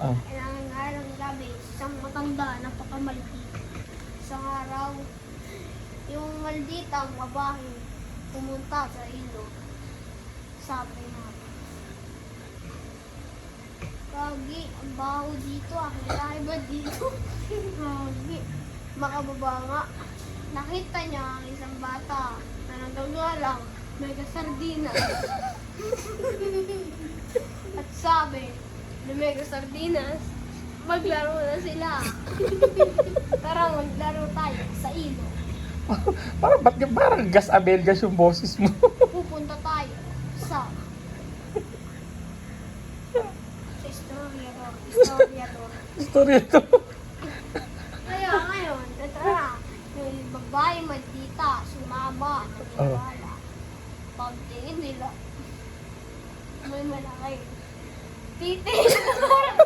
Oh. Kailangan nga lang gabi, isang matanda, napakamaliit. Isang araw, yung malditang babae pumunta sa ilog. Sabi nga, Kagi, ang baho dito ah. Kailangan ba dito? Kagi, makababa nga. Nakita niya ang isang bata na nagagalang may kasardinas. At sabi, na may kasardinas, maglaro na sila. Tara, maglaro tayo sa ilog. Parang gas abelgas yung boses mo. Pupunta tayo sa Historiador. Story ito. Kaya ngayon, tara, yung babae maldita, sumama, nagwala. Pagtingin nila, may malaki titis.